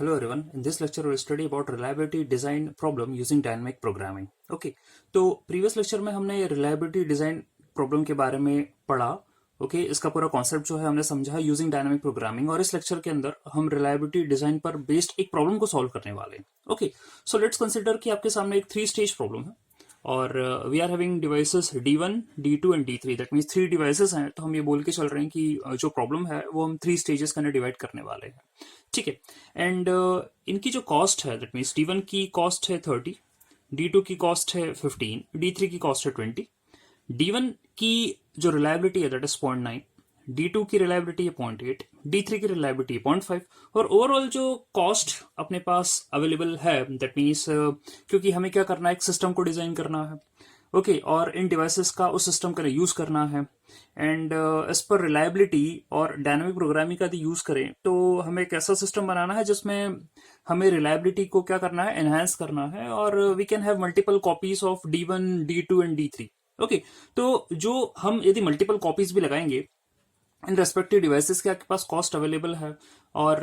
Hello everyone. In this lecture we'll study about reliability design problem using dynamic programming. Okay. तो previous lecture में हमने reliability design problem के बारे में पढ़ा. ओके इसका पूरा कॉन्सेप्ट जो है हमने समझा यूजिंग डायनामिक प्रोग्रामिंग और इस लेक्चर के अंदर हम रिलायबिलिटी डिजाइन पर बेस्ड एक प्रॉब्लम को सॉल्व करने वाले हैं. ओके सो लेट्स कंसिडर कि आपके सामने एक 3 स्टेज प्रॉब्लम है और we are having devices D1, D2 and D3. That means 3 devices हैं. तो हम ये बोल के चल रहे हैं कि जो प्रॉब्लम है वो हम 3 स्टेजेस के अंदर डिवाइड करने वाले हैं. ठीक है. एंड इनकी जो कॉस्ट है दैट मीन्स D1 की कॉस्ट है 30, D2 की कॉस्ट है 15, D3 की कॉस्ट है 20. D1 की जो रिलायबिलिटी है दैट इज 0.9, D2 की रिलायबिलिटी है 0.8, D3 की रिलायबिलिटी है 0.5 और ओवरऑल जो कॉस्ट अपने पास अवेलेबल है दैट मीन्स क्योंकि हमें क्या करना है, एक सिस्टम को डिजाइन करना है. ओके और इन डिवाइसेस का उस सिस्टम का यूज करना है एंड एज पर रिलायबिलिटी और डायनामिक प्रोग्रामिंग का यदि यूज करें तो हमें एक ऐसा सिस्टम बनाना है जिसमें हमें रिलायबिलिटी को क्या करना है, एनहांस करना है और we can have multiple copies of D1, D2 and D3. Okay तो जो हम यदि मल्टीपल कॉपीज भी लगाएंगे इन रेस्पेक्टिव डिवाइसेस के आपके पास कॉस्ट अवेलेबल है और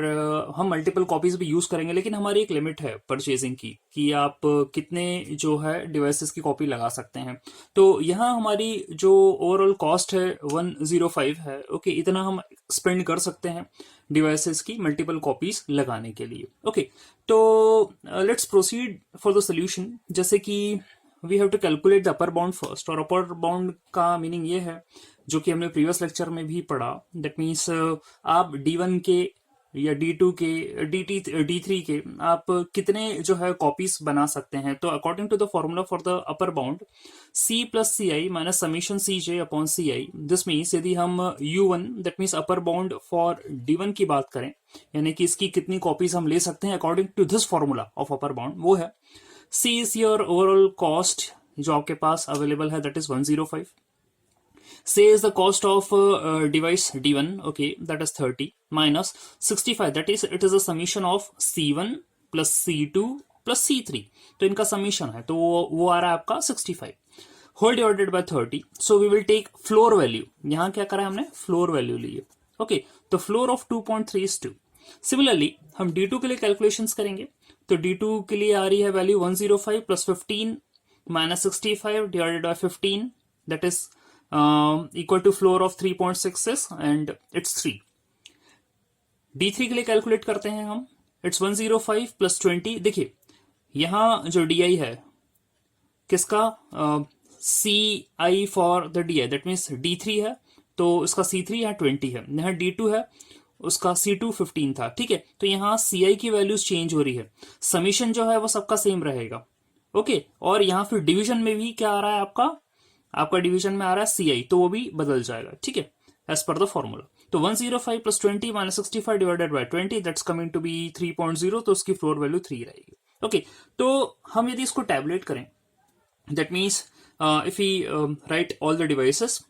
हम मल्टीपल कॉपीज भी यूज करेंगे, लेकिन हमारी एक लिमिट है परचेजिंग की कि आप कितने जो है डिवाइसेस की कॉपी लगा सकते हैं. तो यहाँ हमारी जो ओवरऑल कॉस्ट है 105 है. ओके इतना हम स्पेंड कर सकते हैं डिवाइसेस की मल्टीपल कॉपीज लगाने के लिए. ओके तो let's proceed for the solution. जैसे कि we have to calculate the upper bound first और अपर बाउंड का मीनिंग ये है जो कि हमने प्रीवियस लेक्चर में भी पढ़ा. दैट मीन्स आप D1 के या D2 के D3 के आप कितने जो है कॉपीज बना सकते हैं. तो according to the formula for the upper bound C plus CI minus summation CJ upon CI. This means यदि हम U1 that means upper bound for D1 की बात करें यानी कि इसकी कितनी कॉपीज हम ले सकते हैं according to this formula of upper bound, वो है C is your overall cost जो आपके पास अवेलेबल है that is 105. Say is the cost of device D1, okay, that is 30 minus 65, that is it is a summation of C1 plus C2 plus C3. तो इनका summation है तो वो आ रहा है आपका 65 whole divided by 30. So we will take floor value. यहाँ क्या करा है हमने, फ्लोर वैल्यू ली है. ओके तो फ्लोर ऑफ 2.3 is 2. सिमिलरली हम D2 के लिए कैलकुलेशंस करेंगे तो D2 के लिए आ रही है value 105 plus 15 minus 65 divided bye 15 that is equal to floor of 3.6 and it's 3. D3 के लिए कैलकुलेट करते हैं हम, it's 105 plus 20. देखिए यहां जो DI है किसका, CI for the DI that means D3 है तो इसका C3 यहाँ 20 है, यहाँ D2 है उसका C2 15 था. ठीक है तो यहाँ CI की वैल्यूज चेंज हो रही है, समीशन जो है वो सबका सेम रहेगा. ओके और यहाँ फिर डिवीजन में भी क्या आ रहा है आपका डिवीजन में आ रहा है CI तो वो भी बदल जाएगा. ठीक है एज पर द फॉर्मूला. तो 105 plus 20 minus 65 divided by 20 that's coming to be 3.0 तो उसकी फ्लोर वैल्यू 3 रहेगी. ओके तो हम यदि इसको टैबुलेट करें that means if we write all the devices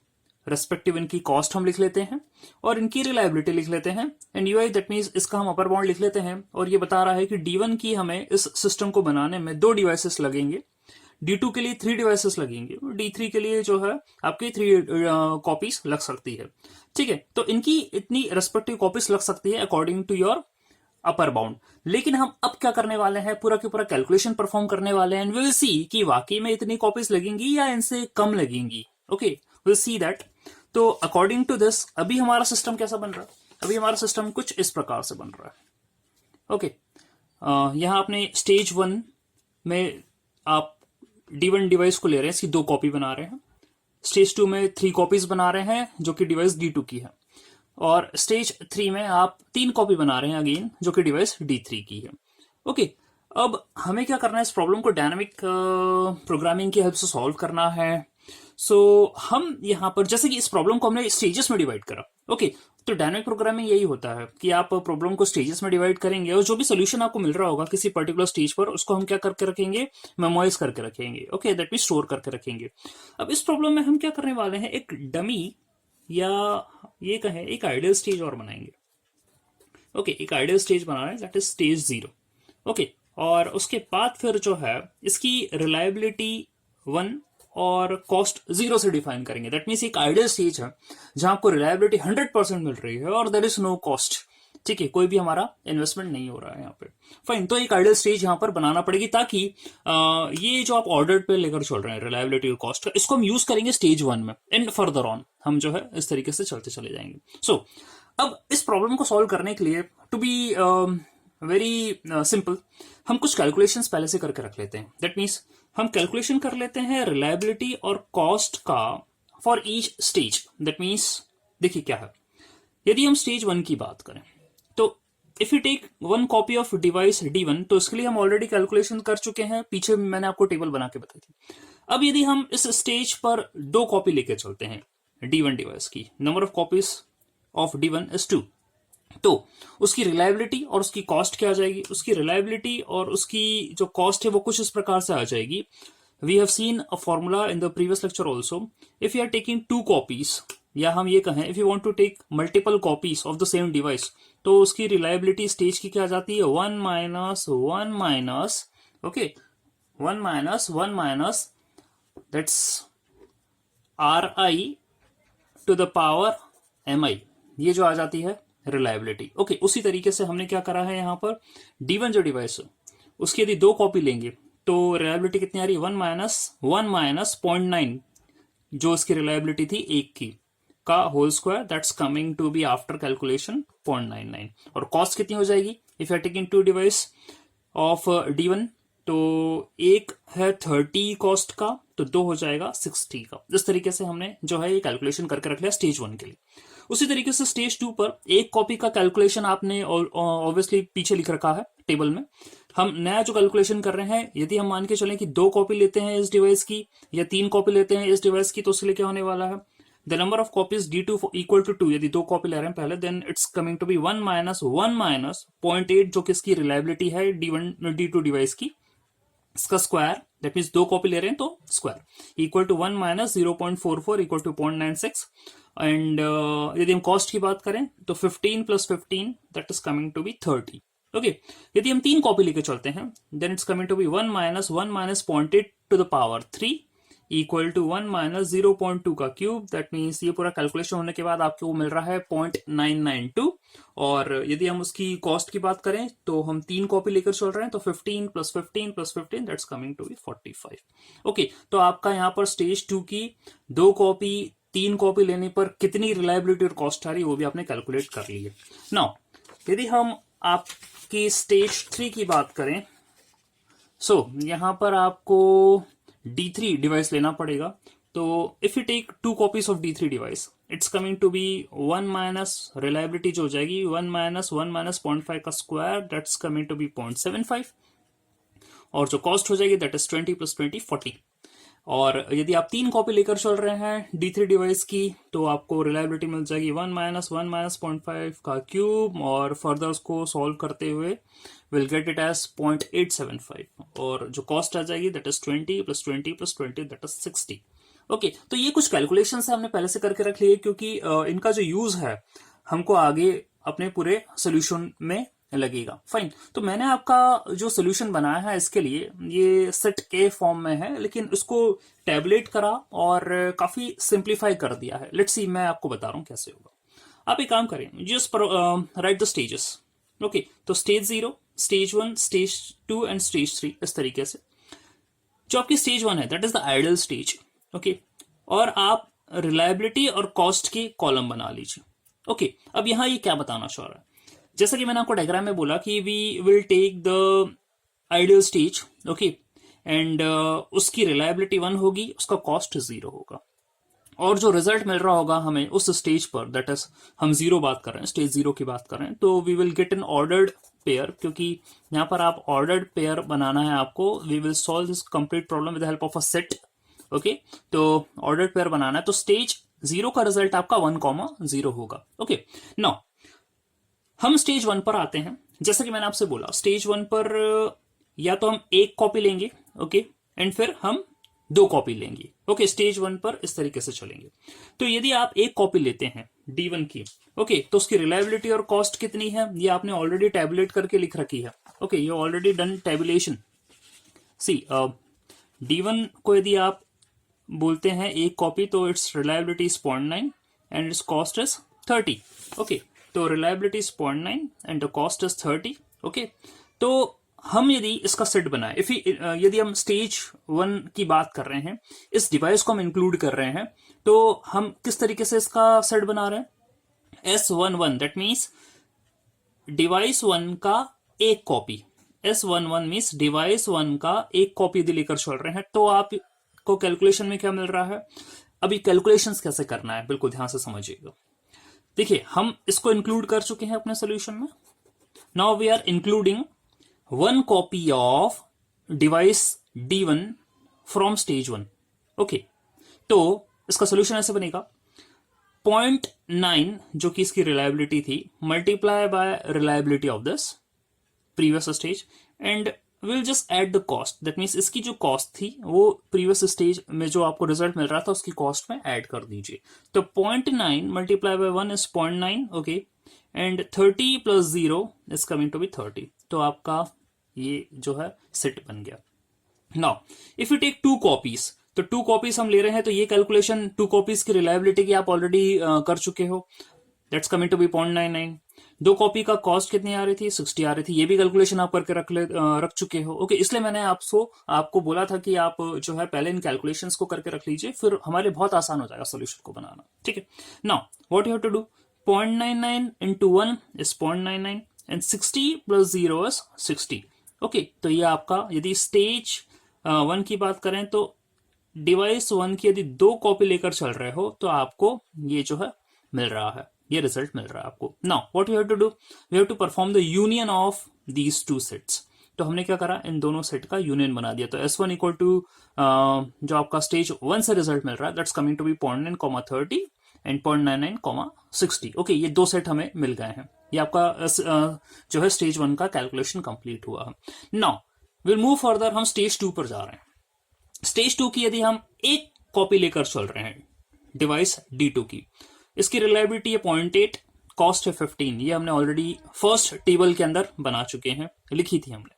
respective इनकी कॉस्ट हम लिख लेते हैं और इनकी रिलायबिलिटी लिख लेते हैं एंड UI दैट मीन्स इसका हम अपर बाउंड लिख लेते हैं और ये बता रहा है कि D1 की हमें इस सिस्टम को बनाने में 2 डिवाइसेस लगेंगे, D2 के लिए 3 डिवाइसेस लगेंगे, D3 के लिए जो है आपकी 3 कॉपीज लग सकती है. ठीक है तो इनकी इतनी रेस्पेक्टिव कॉपीज लग सकती है according to your upper bound. लेकिन हम अब क्या करने वाले हैं, पूरा के पूरा कैलकुलेशन परफॉर्म करने वाले हैं एंड वी विल सी कि वाकई में इतनी कॉपीज लगेंगी या इनसे कम लगेंगी. Okay we will see that. तो अकॉर्डिंग टू दिस अभी हमारा सिस्टम कैसा बन रहा है, अभी हमारा सिस्टम कुछ इस प्रकार से बन रहा है. ओके यहां आपने स्टेज 1 में आप D1 डिवाइस को ले रहे हैं, इसकी 2 कॉपी बना रहे हैं. स्टेज 2 में 3 कॉपीज बना रहे हैं जो कि डिवाइस D2 की है और स्टेज 3 में आप 3 कॉपी बना रहे हैं अगेन जो कि डिवाइस D3 की है. ओके अब हमें क्या करना है, इस प्रॉब्लम को डायनामिक प्रोग्रामिंग की हेल्प से सॉल्व करना है. सो हम यहाँ पर जैसे कि इस प्रॉब्लम को हमने स्टेजेस में डिवाइड करा. ओके तो डायनामिक प्रोग्रामिंग यही होता है कि आप प्रॉब्लम को स्टेजेस में डिवाइड करेंगे और जो भी सोल्यूशन आपको मिल रहा होगा किसी पर्टिकुलर स्टेज पर उसको हम क्या करके रखेंगे, मेमोराइज करके रखेंगे. ओके दैट मीन स्टोर करके रखेंगे. अब इस प्रॉब्लम में हम क्या करने वाले हैं, एक डमी या ये कहें एक आइडियल स्टेज और बनाएंगे. ओके एक आइडियल स्टेज बना रहे हैं दैट इज स्टेज 0. ओके और उसके बाद फिर जो है इसकी रिलायबिलिटी 1 और कॉस्ट 0 से डिफाइन करेंगे. दैट मीन्स एक आइडियल स्टेज है जहां आपको रिलायबिलिटी 100% मिल रही है और देयर इज नो कॉस्ट ठीक है, कोई भी हमारा इन्वेस्टमेंट नहीं हो रहा है यहाँ पे। फाइन, तो एक आइडियल स्टेज यहाँ पर बनाना पड़ेगी ताकि ये जो आप ऑर्डर पे लेकर चल रहे हैं रिलायबिलिटी और कॉस्ट का, इसको हम यूज करेंगे स्टेज 1 में, एंड फर्दर ऑन हम जो है इस तरीके से चलते चले जाएंगे। सो अब इस प्रॉब्लम को सॉल्व करने के लिए, टू बी वेरी सिंपल, हम कुछ कैलकुलेशंस पहले से करके रख लेते हैं। दैट मीन्स हम कैलकुलेशन कर लेते हैं रिलायबिलिटी और कॉस्ट का for each stage. That means देखिए क्या है, यदि हम स्टेज 1 की बात करें तो if you take 1 copy of device D1, तो इसके लिए हम ऑलरेडी कैलकुलेशन कर चुके हैं, पीछे मैंने आपको टेबल बना के बताई थी। अब यदि हम इस स्टेज पर 2 कॉपी लेके चलते हैं D1 डिवाइस की, number of copies of D1 is 2, तो उसकी रिलायबिलिटी और उसकी कॉस्ट क्या आ जाएगी? उसकी रिलायबिलिटी और उसकी जो कॉस्ट है वो कुछ इस प्रकार से आ जाएगी। We have seen a formula in the previous lecture also. If you are taking 2 copies, या हम ये कहें if you want to take multiple copies of the same device, तो उसकी रिलायबिलिटी स्टेज की क्या आ जाती है? 1 minus 1 minus, okay, 1 minus 1 minus that's RI to the power MI, ये जो आ जाती है रिलायबिलिटी। ओके, उसी तरीके से हमने क्या करा है यहाँ पर, D1 जो डिवाइस है उसकी यदि 2 कॉपी लेंगे तो रिलायबिलिटी कितनी आ रही है? 1 माइनस 0.9, जो इसकी रिलायबिलिटी थी 1 की का whole square, that's coming to be after calculation 0.99। और कॉस्ट कितनी हो जाएगी if you are taking 2 device of D1, तो एक है 30 कॉस्ट का, तो 2 हो जाएगा 60 का। इस तरीके से हमने जो है ये कैलकुलेशन करके रख लिया स्टेज 1 के लिए। उसी तरीके से स्टेज 2 पर 1 कॉपी का कैलकुलेशन आपने ऑब्वियसली पीछे लिख रखा है टेबल में। हम नया जो कैलकुलेशन कर रहे हैं, यदि हम मान के चलें कि 2 कॉपी लेते हैं इस डिवाइस की या 3 कॉपी लेते हैं इस डिवाइस की, तो उसके लिए क्या होने वाला है? The number of copies D2 equal to 2, यदि 2 कॉपी ले रहे हैं पहले, then it's coming to be 1 minus 0.8, जो किसकी रिलायबिलिटी है D2 डिवाइस की, इसका स्क्वायर, दैट मीन्स 2 कॉपी ले रहे हैं तो square, equal to 1 minus 0.44 equal to 0.96। And यदि हम कॉस्ट की बात करें तो 15 plus 15 that is coming to be 30। Okay, यदि हम 3 कॉपी लेके चलते हैं then it's coming to be 1 minus 0.8 to the power 3 equal to 1 minus 0.2 का क्यूब। दैट मीन्स ये पूरा कैलकुलेशन होने के बाद आपको मिल रहा है 0.992। और यदि हम उसकी कॉस्ट की बात करें तो हम 3 कॉपी लेकर चल रहे हैं, तो 15 plus 15 plus 15 that's coming to be 45। Okay, तो आपका यहाँ पर स्टेज 2 की 2 कॉपी 3 कॉपी लेने पर कितनी रिलायबिलिटी और कॉस्ट आ रही है वो भी आपने कैलकुलेट कर ली है। नाउ यदि हम आपकी स्टेज 3 की बात करें, सो यहाँ पर आपको D3 डिवाइस लेना पड़ेगा। तो if you take 2 copies of D3 device, it's coming to be 1 minus reliability जो हो जाएगी 1 माइनस 0.5 का square, that's coming to be 0.75, और जो कॉस्ट हो जाएगी दैट इज 20 प्लस 20 40। और यदि आप 3 कॉपी लेकर चल रहे हैं D3 डिवाइस की, तो आपको रिलायबिलिटी मिल जाएगी 1 माइनस 0.5 का क्यूब, और फर्दर उसको सॉल्व करते हुए विल गेट इट एज 0.875, और जो कॉस्ट आ जाएगी that is 20 plus 20 plus 20 that is 60। Okay, तो ये कुछ कैलकुलेशन हमने पहले से करके रख लिए, क्योंकि इनका जो यूज है हमको आगे अपने पूरे सोल्यूशन में लगेगा। फाइन, तो मैंने आपका जो सोल्यूशन बनाया है इसके लिए ये सेट के फॉर्म में है, लेकिन उसको टैबलेट करा और काफी सिंप्लीफाई कर दिया है। लेट्स सी, मैं आपको बता रहा हूं कैसे होगा। आप एक काम करें, just write the stages. Okay, तो stage 0, stage 1, stage 2 and stage 3, इस तरीके से। जो आपकी स्टेज 1 है that is the ideal stage. Okay, और आप रिलायबिलिटी और कॉस्ट की कॉलम बना लीजिए। ओके, अब यहां ये क्या बताना चाह रहा है, जैसा कि मैंने आपको डायग्राम में बोला कि we will take the ideal stage, okay, and उसकी रिलायबिलिटी 1 होगी, उसका कॉस्ट 0 होगा, और जो रिजल्ट मिल रहा होगा हमें उस स्टेज पर, दैट इज हम 0 बात कर रहे हैं, स्टेज 0 की बात कर रहे हैं, तो we will get an ordered pair, क्योंकि यहां पर आप ऑर्डर्ड पेयर बनाना है आपको। We will solve this complete problem with help of a set. Okay, तो ऑर्डर्ड पेयर बनाना है, तो स्टेज 0 का रिजल्ट आपका 1,0 होगा। ओके, नाउ हम स्टेज 1 पर आते हैं। जैसा कि मैंने आपसे बोला, स्टेज 1 पर या तो हम 1 कॉपी लेंगे, ओके, एंड फिर हम 2 कॉपी लेंगे। ओके, स्टेज 1 पर इस तरीके से चलेंगे। तो यदि आप 1 कॉपी लेते हैं D1 की, ओके, तो उसकी रिलायबिलिटी और कॉस्ट कितनी है ये आपने ऑलरेडी टैबुलेट करके लिख रखी है। Okay, you already done tabulation. See, D1 को यदि आप बोलते हैं 1 कॉपी, तो its reliability is 0.9 and its cost is 30। Okay, तो reliability is 0.9 and the cost is 30. Okay, तो हम यदि इसका सेट बनाए, इफ यदि हम स्टेज 1 की बात कर रहे हैं, इस डिवाइस को हम इंक्लूड कर रहे हैं, तो हम किस तरीके से इसका सेट बना रहे हैं? S11 दैट मीन्स डिवाइस 1 का एक कॉपी. S11 मीन्स डिवाइस 1 का एक कॉपी यदि लेकर चल रहे हैं, तो आपको कैलकुलेशन में क्या मिल रहा है? अभी कैलकुलेशंस कैसे करना है, बिल्कुल ध्यान से समझिएगा. देखिए, हम इसको इंक्लूड कर चुके हैं अपने सोल्यूशन में. Now we are including 1 copy of device D1 from stage 1. Okay, तो इसका सोल्यूशन ऐसे बनेगा 0.9 जो कि इसकी रिलायबिलिटी थी, multiply by reliability of this previous stage, and will just add the cost. That means इसकी जो कॉस्ट थी वो प्रीवियस स्टेज में जो आपको रिजल्ट मिल रहा था उसकी कॉस्ट में ऐड कर दीजिए. तो 0.9 multiply by 1 is 0.9. Okay, and 30 plus 0 is coming to be 30. तो आपका ये जो है सेट बन गया. Now if you take 2 copies, तो 2 कॉपीज हम ले रहे हैं, तो ये कैलकुलेशन 2 कॉपीज की रिलायबिलिटी की आप ऑलरेडी कर चुके हो. That's coming to be 0.99. 2 copy का कॉस्ट कितनी आ रही थी? 60 आ रही थी. ये भी कैलकुलेशन आप करके रख चुके हो. ओके, इसलिए मैंने आपको बोला था कि आप जो है पहले इन कैलकुलेशंस को करके रख लीजिए, फिर हमारे बहुत आसान हो जाएगा सोल्यूशन को बनाना. ठीक है. Now what you have to do, 0.99 into 1 is 0.99 and 60 plus 0 is 60. Okay, तो ये आपका, यदि स्टेज 1 की बात करें तो डिवाइस 1 की यदि 2 कॉपी लेकर चल रहे हो तो आपको ये जो है मिल रहा है, ये रिजल्ट मिल रहा है आपको. Now what you have to do, we have to perform the union of these 2 sets. तो हमने क्या करा, इन दोनों सेट का यूनियन बना दिया. तो S1 इक्वल टू जो आपका स्टेज 1 से रिजल्ट मिल रहा है, that's coming to be 0.9, 30 and 0.99, 60. Okay, ये 2 सेट हमें मिल गए हैं. ये आपका जो है स्टेज 1 का कैलकुलेशन कंप्लीट हुआ है. नाउ विल मूव फर्दर, हम स्टेज 2 पर जा रहे हैं. स्टेज 2 की यदि हम एक कॉपी लेकर चल रहे हैं डिवाइस D2 की, इसकी रिलायबिलिटी है 0.8, कॉस्ट है 15. ये हमने ऑलरेडी फर्स्ट टेबल के अंदर बना चुके हैं, लिखी थी हमने.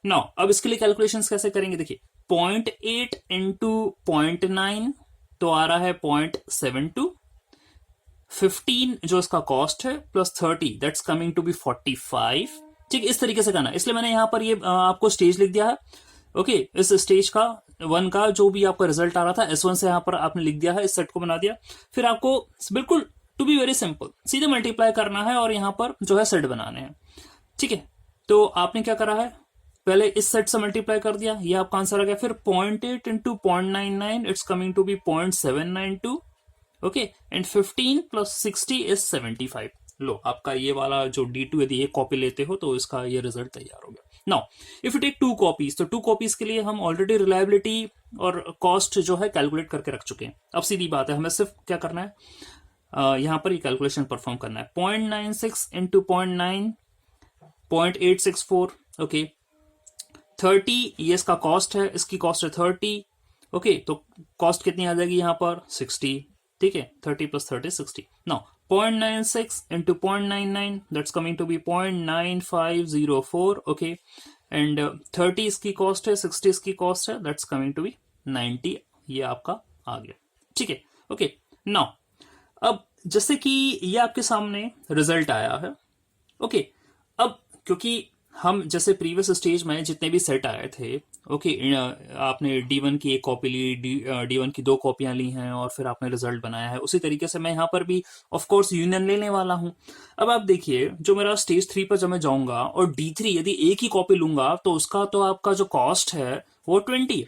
नाउ अब इसके लिए कैलकुलेशंस कैसे करेंगे? देखिए, 0.8 इंटू 0.9 तो आ रहा है 0.72. 15 जो इसका कॉस्ट है plus 30 that's coming to be 45. ठीक, इस तरीके से करना. इसलिए मैंने यहां पर ये आपको स्टेज लिख दिया है. ओके, इस स्टेज का 1 का जो भी आपका रिजल्ट आ रहा था S1 से, यहां पर आपने लिख दिया है, इस सेट को बना दिया. फिर आपको बिल्कुल टू बी वेरी सिंपल सीधे मल्टीप्लाई करना है और यहां पर जो है सेट बनाने हैं. ठीक है, तो आपने क्या करा है, पहले इस सेट से मल्टीप्लाई कर दिया, ये आपका आंसर आ गया. फिर 0.8 into 0.99 it's coming to be 0.792. Okay, and 15 plus 60 is 75. लो, आपका ये वाला जो D2 यदि एक कॉपी लेते हो तो इसका ये रिजल्ट तैयार हो गया. Now if you take 2 copies, तो 2 कॉपीज के लिए हम ऑलरेडी रिलायबिलिटी और कॉस्ट जो है कैलकुलेट करके रख चुके हैं. अब सीधी बात है, हमें सिर्फ क्या करना है, यहां पर ये कैलकुलेशन परफॉर्म करना है. 0.96 इंटू 0.9, 0.864. ओके, 30 ये इसका कॉस्ट है, इसकी कॉस्ट है 30. ओके, तो कॉस्ट कितनी आ जाएगी यहां पर? 60. ठीक है, 30 plus 30 60. Now 0.96 into 0.99 that's coming to be 0.9504. okay, and 30 इसकी कॉस्ट है, 60 इसकी कॉस्ट है, that's coming to be 90. ये आपका आ गया. ठीक है. ओके, नाउ अब जैसे कि ये आपके सामने रिजल्ट आया है. ओके, अब क्योंकि हम जैसे प्रीवियस स्टेज में जितने भी सेट आए थे, ओके, आपने D1 की एक कॉपी ली, D1 की 2 कॉपियां ली हैं और फिर आपने रिजल्ट बनाया है, उसी तरीके से मैं यहाँ पर भी ऑफ कोर्स यूनियन लेने वाला हूं. अब आप देखिए, जो मेरा स्टेज 3 पर जब मैं जाऊंगा और D3 यदि एक ही कॉपी लूंगा तो उसका तो आपका जो कॉस्ट है वो 20 है.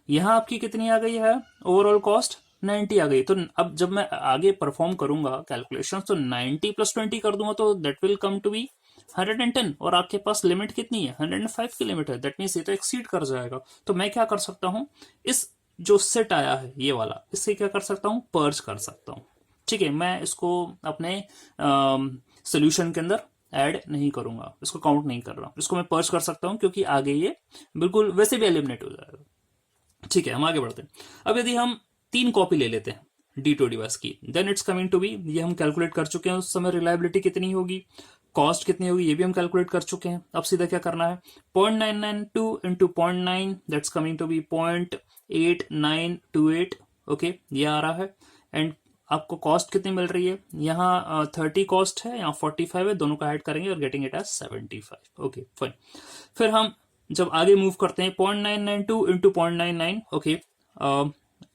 यहाँ आपकी कितनी आ गई है ओवरऑल कॉस्ट? 90 आ गई. तो अब जब मैं आगे परफॉर्म करूंगा कैलकुलेशन, तो 90 प्लस 20 कर दूंगा तो that will come to be 110. और आपके पास लिमिट कितनी है? 105 की लिमिट है. दैट मीन्स ये तो एक्सीड कर जाएगा. तो मैं क्या कर सकता हूं, इस जो सेट आया है ये वाला, इससे क्या कर सकता हूं, पर्ज कर सकता हूं. ठीक है, मैं इसको अपने सोल्यूशन के अंदर ऐड नहीं करूंगा, इसको काउंट नहीं कर रहा हूं, इसको मैं पर्ज कर सकता हूं क्योंकि आगे ये बिल्कुल वैसे भी एलिमिनेट हो जाएगा. ठीक है, हम आगे बढ़ते हैं. अब यदि हम 3 कॉपी ले लेते हैं D2 डिवाइस की, then it's coming to be, ये हम कैलकुलेट कर चुके हैं, उस समय रिलायबिलिटी कितनी होगी, कॉस्ट कितनी होगी, ये भी हम कैलकुलेट कर चुके हैं. अब सीधा क्या करना है, 0.992 into 0.9 that's coming to be 0.8928. Okay, ये आ रहा है. एंड आपको कॉस्ट कितनी मिल रही है, यहाँ 30 कॉस्ट है, यहाँ 45 है, दोनों का ऐड करेंगे और getting it as 75। Okay fine. फिर हम जब आगे मूव करते हैं 0.992 इंटू 0.99, ओके,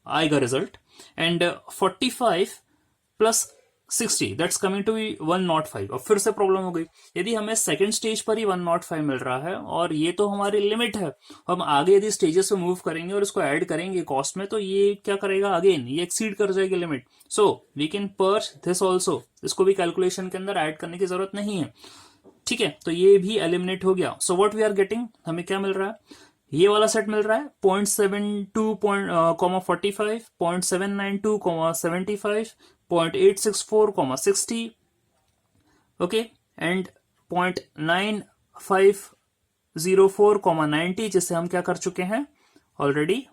आएगा result, and 45 plus 60 that's coming to be 105। अब फिर से प्रॉब्लम हो गई, यदि हमें सेकंड स्टेज पर ही 105 मिल रहा है और ये तो हमारी लिमिट है, हम आगे यदि स्टेजेस में मूव करेंगे और इसको ऐड करेंगे कॉस्ट में, तो ये क्या करेगा, अगेन ये एक्सीड कर जाएगी limit. So we can purge this also, इसको भी कैलकुलेशन के अंदर ऐड करने की जरूरत नहीं है, ठीक है, तो ये भी एलिमिनेट हो गया। So what we are getting, हमें क्या मिल रहा है, ये वाला सेट मिल रहा है 0.72 45, 0.792 75, 0.864 60, ओके, एंड 0.9504 90, जिसे हम क्या कर चुके हैं, ऑलरेडी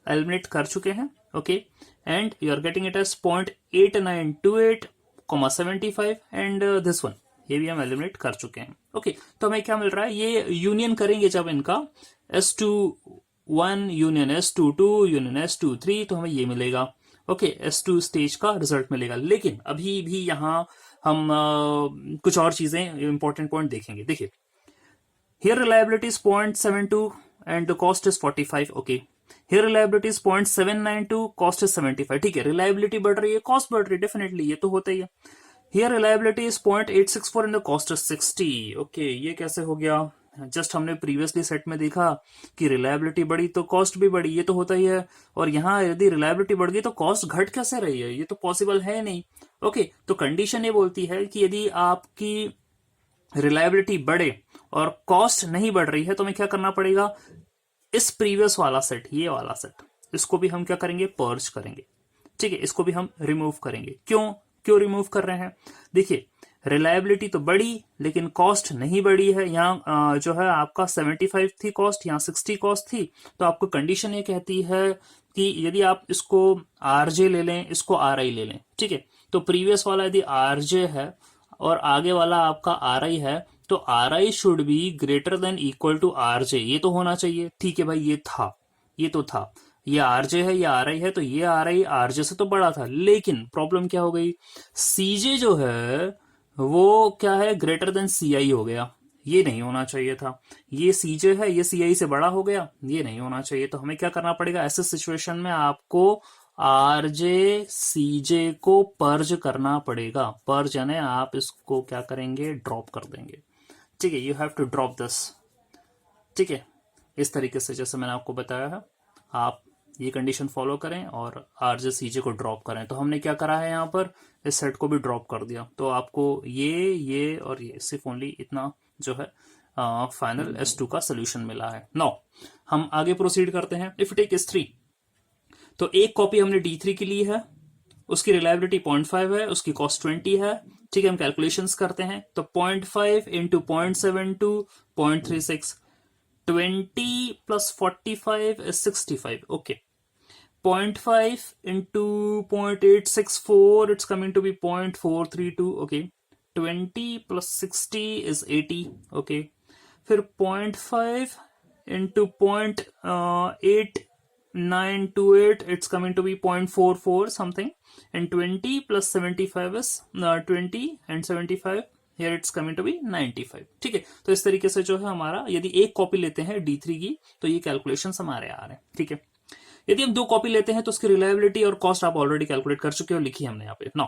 एलिमिनेट कर चुके हैं, okay, and you are getting it as 0.8928 75, and this one, ये भी हम एलिमिनेट कर चुके हैं, ओके। तो हमें क्या मिल रहा है, ये यूनियन करेंगे जब इनका S21 union S22 union S23, तो हमें ये मिलेगा, ओके, S2 स्टेज का रिजल्ट मिलेगा। लेकिन अभी भी यहां हम कुछ और चीजें इंपॉर्टेंट पॉइंट देखेंगे। देखिए, here reliability is 0.72 and the cost is 45, okay, here reliability is 0.792, cost is 75, ठीक है, reliability बढ़ रही है, cost बढ़ रही है, डेफिनेटली ये तो होता ही है। here reliability is 0.864 and the cost is 60, okay, ये कैसे हो गया, जस्ट हमने प्रीवियसली सेट में देखा कि रिलायबिलिटी बढ़ी तो कॉस्ट भी बढ़ी, ये तो होता ही है, और यहाँ यदि रिलायबिलिटी बढ़ गई तो कॉस्ट घट कैसे रही है, ये तो पॉसिबल है नहीं, ओके। तो कंडीशन ये बोलती है कि यदि आपकी रिलायबिलिटी बढ़े और कॉस्ट नहीं बढ़ रही है, तो हमें क्या करना पड़ेगा, इस प्रीवियस वाला सेट, ये वाला सेट, इसको भी हम क्या करेंगे, पर्ज करेंगे, ठीक है, इसको भी हम रिमूव करेंगे। क्यों क्यों रिमूव कर रहे हैं, देखिए, रिलायबिलिटी तो बढ़ी लेकिन कॉस्ट नहीं बढ़ी है, यहाँ जो है आपका 75 थी कॉस्ट, यहाँ 60 कॉस्ट थी, तो आपको कंडीशन ये कहती है कि यदि आप इसको आरजे ले लें, इसको आर आई ले लें, ठीक है, तो प्रीवियस वाला यदि आरजे है और आगे वाला आपका आर आई है, तो R I should be greater than equal to R J, ये तो होना चाहिए, ठीक है भाई, ये था, ये तो था, ये आर जे है, ये आर आई है, तो ये आर आई आर जे से तो बड़ा था, लेकिन प्रॉब्लम क्या हो गई, सी जे जो है वो क्या है, ग्रेटर देन सी आई हो गया, ये नहीं होना चाहिए था, ये सी जे है, ये सी आई से बड़ा हो गया, ये नहीं होना चाहिए, तो हमें क्या करना पड़ेगा, ऐसे सिचुएशन में आपको आर जे सी जे को पर्ज करना पड़ेगा, पर्ज यानी आप इसको क्या करेंगे, ड्रॉप कर देंगे, ठीक है, you have to drop this, ठीक है, इस तरीके से जैसे मैंने आपको बताया है, आप ये कंडीशन फॉलो करें और आर जे सी जे को ड्रॉप करें। तो हमने क्या करा है, यहाँ पर इस सेट को भी ड्रॉप कर दिया, तो आपको ये और ये सिर्फ ओनली इतना जो है फाइनल S2 का सोल्यूशन मिला है। नाउ हम आगे प्रोसीड करते हैं। इफ टेक S3, तो एक कॉपी हमने D3 की ली है, उसकी रिलायबिलिटी 0.5 है, उसकी कॉस्ट 20 है, ठीक है, हम कैलकुलेशंस करते हैं, तो 0.5 into 0.72 0.36, 20 plus 45 is 65, okay, 0.5 into 0.864, it's coming to be 0.432, okay, 20 plus 60 is 80, okay, फिर 0.5 into 0.8928, it's coming to be 0.44 something, and 20 plus 75 is 20 and 75, here it's coming to be 95, ठीक है। तो इस तरीके से जो है हमारा, यदि एक कॉपी लेते हैं D3 की, तो ये कैलकुलेशन हमारे आ रहे हैं, ठीक है। यदि हम दो कॉपी लेते हैं तो उसकी रिलायबिलिटी और कॉस्ट आप ऑलरेडी कैलकुलेट कर चुके हो, लिखी हमने यहाँ पे। Now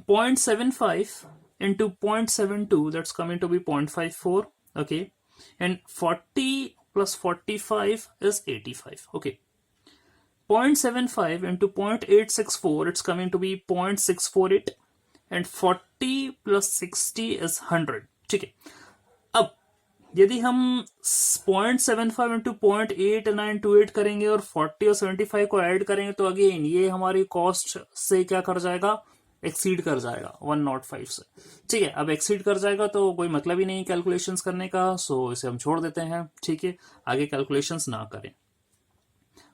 0.75 into 0.72, that's coming to be 0.54, okay, and 40 plus 45 is 85, okay, 0.75 into 0.864, it's coming to be 0.648, and 40 plus 60 is 100, ठीक है। अब यदि हम 0.75 इंटू 0.8928 करेंगे और 40 और 75 को ऐड करेंगे, तो अगेन ये हमारी कॉस्ट से क्या कर जाएगा, एक्सीड कर जाएगा 105 से, ठीक है। अब एक्सीड कर जाएगा तो कोई मतलब ही नहीं कैलकुलेशंस करने का, सो इसे हम छोड़ देते हैं, ठीक है, आगे कैलकुलेशंस ना करें,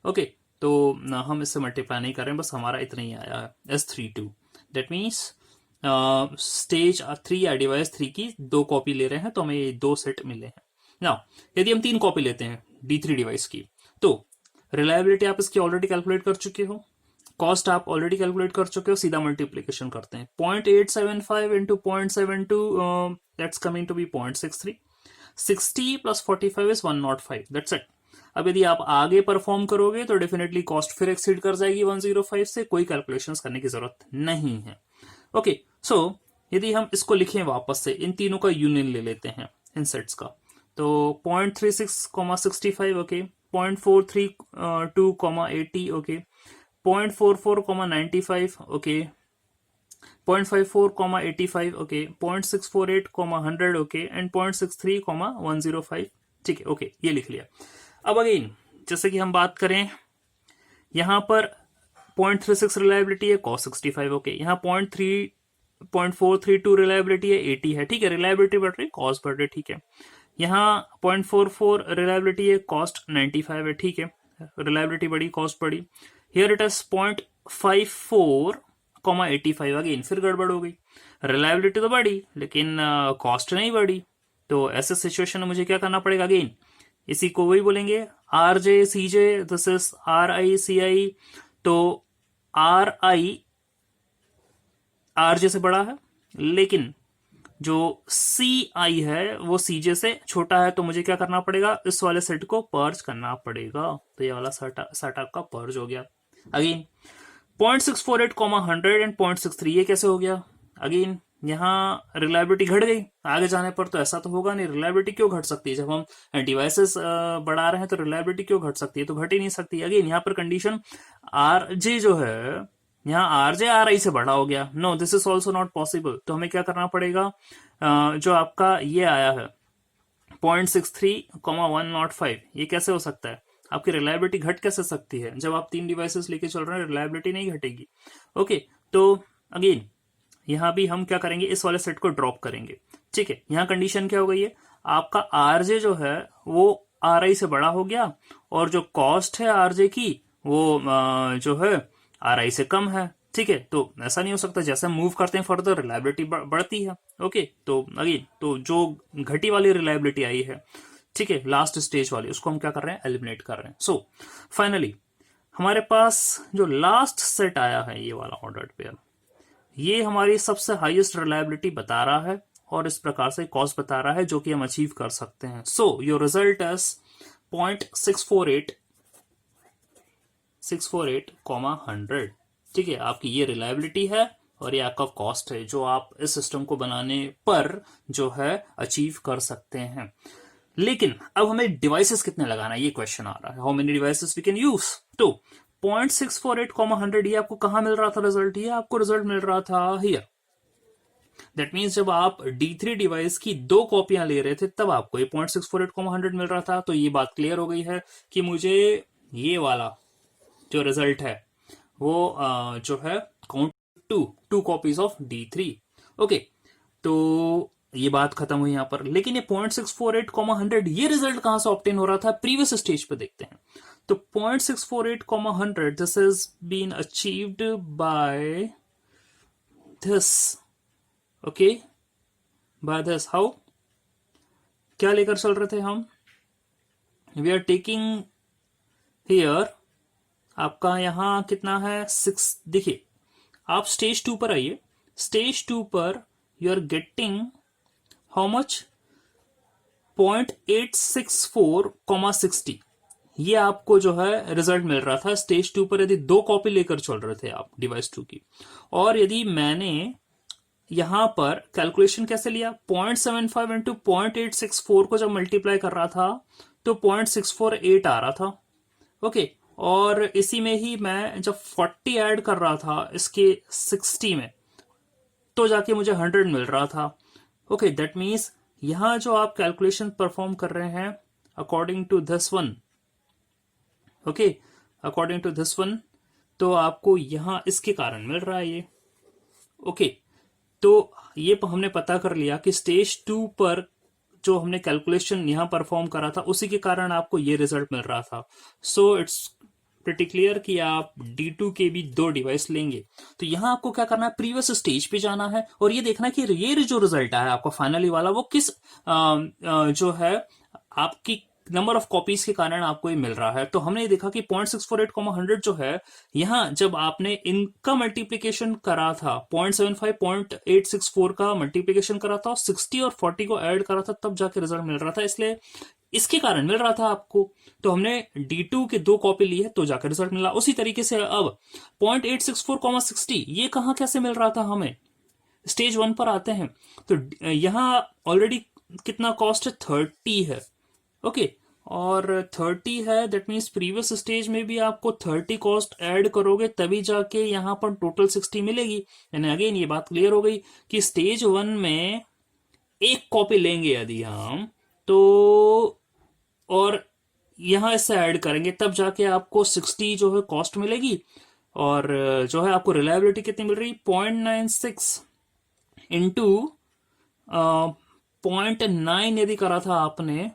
ओके। तो हम इससे मल्टीप्लाई नहीं करें, बस हमारा इतना ही आया है S32, दैट मीन्स स्टेज 3 या डिवाइस 3 की दो कॉपी ले रहे हैं, तो हमें ये दो सेट मिले हैं। नाउ यदि हम 3 कॉपी लेते हैं D3 डिवाइस की, तो रिलायबिलिटी आप इसकी ऑलरेडी कैलकुलेट कर चुके हो, कॉस्ट आप ऑलरेडी कैलकुलेट कर चुके हो, सीधा मल्टीप्लीकेशन करते हैं. 0.875 into 0.72, that's coming to be 0.63. 60 plus 45 is 105. That's it. अब यदि आप आगे परफॉर्म करोगे तो डेफिनेटली कॉस्ट फिर एक्सीड कर जाएगी 105 से, कोई कैलकुलेशंस करने की जरूरत नहीं है. ओके, सो यदि हम इसको लिखें वापस से, इन तीनों का यूनियन ले लेते हैं इन सेट्स का, तो 0.36, okay, 0.432, 80, okay, 0.44, 95, okay, 0.54, 85, okay, 0.648, 100, okay, and 0.63, 105. ठीक है, ओके, ये लिख लिया. अब अगेन जैसे कि हम बात करें, यहां पर 0.36 रिलायबिलिटी है, कॉस्ट 65, ओके, यहाँ 0.432 रिलायबिलिटी है, 80 है. ठीक है, रिलायबिलिटी बढ़ रही, कॉस्ट बढ़ रही. ठीक है, यहाँ 0.44 रिलायबिलिटी है, कॉस्ट 95 है. ठीक है, रिलायबिलिटी बढ़ी, कॉस्ट बढ़ी. Here it is 0.54, 85. अगेन फिर गड़बड़ हो गई, रिलायबिलिटी तो बढ़ी लेकिन कॉस्ट नहीं बढ़ी. तो ऐसे सिचुएशन में मुझे क्या करना पड़ेगा? अगेन इसी को वही बोलेंगे, R J C J, this is R I C I. तो आर आई आर जे से बड़ा है, लेकिन जो सी आई है वो सी जे से छोटा है. तो मुझे क्या करना पड़ेगा? इस वाले सेट को पर्ज करना पड़ेगा. तो ये वाला सेट आपका पर्ज हो गया. अगेन 0.648, 100 एंड 0.63, ये कैसे हो गया? अगेन यहाँ रिलायबिलिटी घट गई. आगे जाने पर तो ऐसा तो होगा नहीं. रिलायबिलिटी क्यों घट सकती है? जब हम डिवाइसेस बढ़ा रहे हैं तो रिलायबिलिटी क्यों घट सकती है? तो घट ही नहीं सकती. अगेन यहाँ पर कंडीशन आर जे जो है, यहाँ आर जे आर आई से बड़ा हो गया. No, this is also not possible. तो हमें क्या करना पड़ेगा? जो आपका ये आया है 0.63, 105, ये कैसे हो सकता है? आपकी रिलायबिलिटी घट कैसे सकती है? जब आप 3 डिवाइसेस लेके चल रहे हैं रिलायबिलिटी नहीं घटेगी. ओके, तो अगेन यहां भी हम क्या करेंगे? इस वाले सेट को ड्रॉप करेंगे. ठीक है, यहां कंडीशन क्या हो गई है? आपका आरजे जो है वो आर आई से बड़ा हो गया, और जो कॉस्ट है आरजे की वो जो है आर आई से कम है. ठीक है, तो ऐसा नहीं हो सकता. जैसे हम मूव करते हैं फर्दर रिलायबिलिटी बढ़ती है. ओके, तो अगेन तो जो घटी वाली रिलायबिलिटी आई है, ठीक है, लास्ट स्टेज वाली, उसको हम क्या कर रहे हैं? एलिमिनेट कर रहे हैं. सो फाइनली हमारे पास जो लास्ट सेट आया है, ये वाला ऑर्डर्ड पेयर, ये हमारी सबसे हाईएस्ट रिलायबिलिटी बता रहा है और इस प्रकार से कॉस्ट बता रहा है, जो कि हम अचीव कर सकते हैं. So your result is 0.648, 100. ठीक है, आपकी ये रिलायबिलिटी है और ये आपका कॉस्ट है, जो आप इस सिस्टम को बनाने पर जो है अचीव कर सकते हैं. लेकिन अब हमें डिवाइसेस कितने लगाना है, ये क्वेश्चन आ रहा है. How many devices we can use? तो 0.648, 100, ये आपको कहां मिल रहा था रिजल्ट? ये आपको रिजल्ट मिल रहा था हियर. दैट मीन्स जब आप D3 डिवाइस की 2 कॉपियां ले रहे थे तब आपको ये 0.648, 100 मिल रहा था. तो ये बात क्लियर हो गई है कि मुझे ये वाला जो रिजल्ट है वो जो है count two copies of D3. Okay, तो ये बात खत्म हुई यहां पर. लेकिन ये 0.648, 100, ये रिजल्ट कहां से ऑब्टेन हो रहा था? प्रीवियस स्टेज पे देखते हैं. तो 0.648, 100, this is been achieved by this. Okay, by this. How? क्या लेकर चल रहे थे हम? वी आर टेकिंग हियर, आपका यहां कितना है? 6. देखिए, आप स्टेज 2 पर आइए. स्टेज 2 पर you are getting how much? 0.864, 60. ये आपको जो है रिजल्ट मिल रहा था स्टेज 2 पर, यदि 2 कॉपी लेकर चल रहे थे आप डिवाइस 2 की. और यदि मैंने यहां पर कैलकुलेशन कैसे लिया? 0.75 इंटू 0.864 को जब मल्टीप्लाई कर रहा था तो 0.648 आ रहा था. ओके, और इसी में ही मैं जब 40 ऐड कर रहा था इसके 60 में, तो जाके मुझे 100 मिल रहा था. ओके, दैट मीन्स यहां जो आप कैलकुलेशन परफॉर्म कर रहे हैं according to this one, okay, according to this one, तो आपको यहां इसके कारण मिल रहा है ये. ओके, तो ये हमने पता कर लिया कि स्टेज 2 पर जो हमने कैलकुलेशन यहां परफॉर्म करा था उसी के कारण आपको ये रिजल्ट मिल रहा था. सो इट्स प्रिटी क्लियर कि आप D2 के भी 2 डिवाइस लेंगे. तो यहां आपको क्या करना है? प्रीवियस स्टेज पे जाना है और ये देखना कि ये जो रिजल्ट आया आपका फाइनली वाला, वो किस जो है आपकी नंबर ऑफ कॉपीज के कारण आपको ये मिल रहा है। तो हमने ये देखा कि 0.648, 100 जो है, यहां जब आपने इनका मल्टीप्लीकेशन करा था, 0.75, 0.864 का मल्टीप्लीकेशन करा था, 60 और 40 को ऐड करा था, तब जाके रिजल्ट मिल रहा था, इसलिए इसके कारण मिल रहा था आपको। तो हमने D2 के 2 कॉपी ली है तो जाकर रिजल्ट मिला। उसी तरीके से अब 0.864, 60 ये कहां कैसे मिल रहा था हमें? स्टेज 1 पर आते हैं। तो यहां ऑलरेडी कितना कॉस्ट है? 30 है। ओके, और 30 है, दैट मीन्स प्रीवियस स्टेज में भी आपको 30 कॉस्ट ऐड करोगे तभी जाके यहां पर टोटल 60 मिलेगी। यानी अगेन ये बात क्लियर हो गई कि स्टेज 1 में एक कॉपी लेंगे यदि हम, तो और यहां इससे ऐड करेंगे तब जाके आपको 60 जो है कॉस्ट मिलेगी। और जो है आपको रिलायबिलिटी कितनी मिल रही? 0.96 इंटू 0.9 यदि करा था आपने,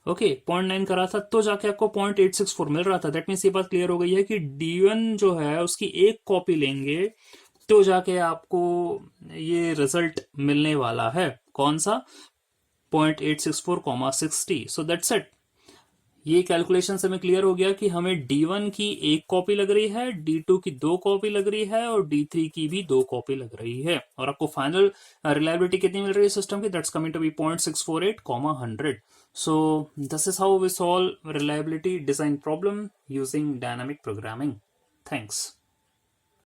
ओके 0.9 करा था, तो जाके आपको 0.864 मिल रहा था। दैट मीन्स ये बात क्लियर हो गई है कि D1 जो है उसकी एक कॉपी लेंगे तो जाके आपको ये रिजल्ट मिलने वाला है। कौन सा? 0.864, 60। So that's it. ये कैलकुलेशन से हमें क्लियर हो गया कि हमें D1 की एक कॉपी लग रही है, D2 की 2 कॉपी लग रही है और D3 की भी 2 कॉपी लग रही है। और आपको फाइनल रिलायबिलिटी कितनी मिल रही है सिस्टम की? That's coming to be 0.648, 100। So this is how we solve reliability design problem using dynamic programming. Thanks.